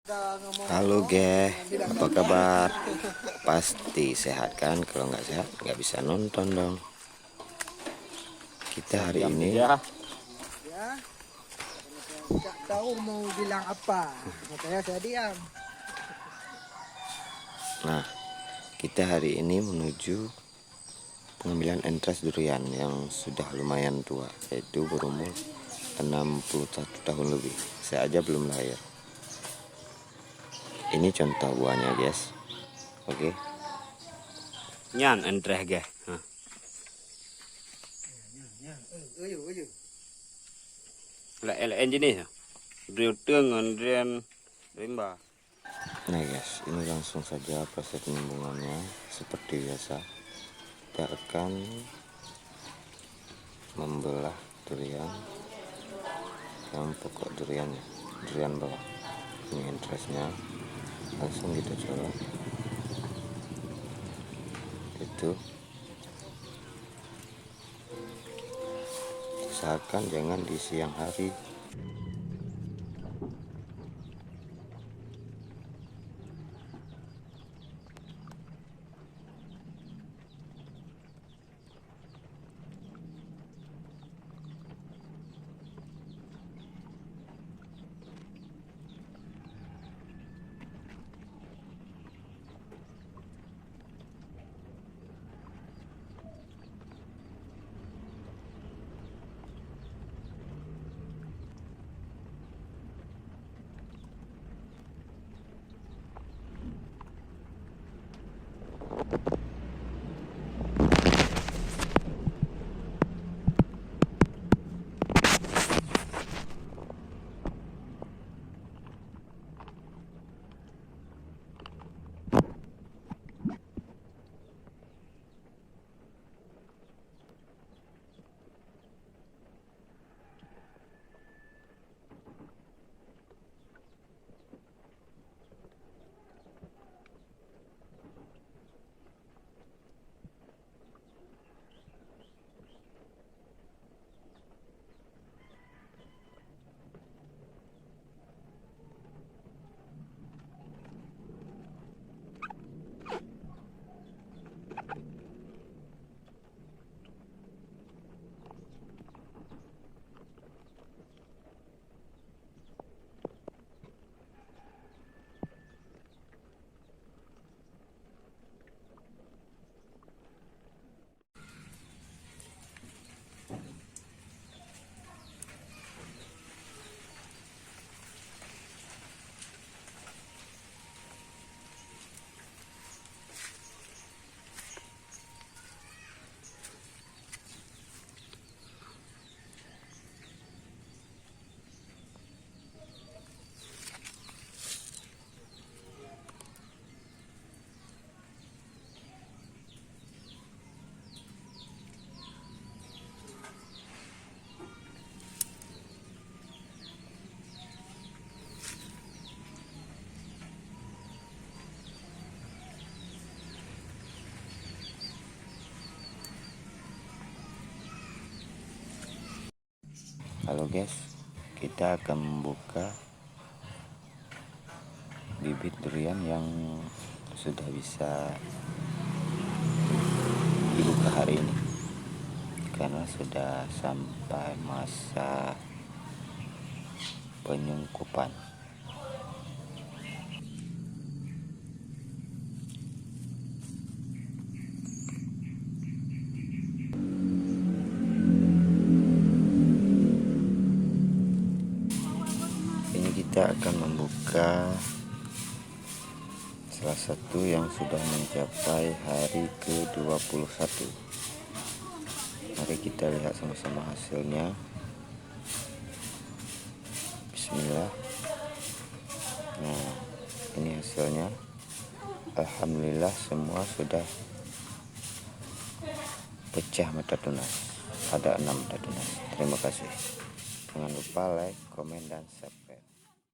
Halo apa kabar? Pasti sehat kan? Kalau nggak sehat nggak bisa nonton dong. Kita hari ini ya, nggak tahu mau bilang apa, makanya saya diam. Nah, kita hari ini menuju pengambilan entras durian yang sudah lumayan tua, yaitu berumur 61 tahun lebih. Saya aja belum lahir. Ini contoh buahnya, guys. Oke. Nyan entras, guys. Jenis rimba. Nah guys, ini langsung saja proses penyembungannya seperti biasa. Kita akan membelah durian yang pokok duriannya, durian bawah. Ini entrasnya, langsung kita colok. Itu usahakan jangan di siang hari. Halo guys, kita akan membuka bibit durian yang sudah bisa dibuka hari ini karena sudah sampai masa penyungkupan. Ini kita akan membuka salah satu yang sudah mencapai hari ke-21. Mari kita lihat sama-sama hasilnya. Bismillah. Nah, ini hasilnya. Alhamdulillah semua sudah pecah mata tunas. Ada 6 mata tunas. Terima kasih. Jangan lupa like, komen, dan subscribe.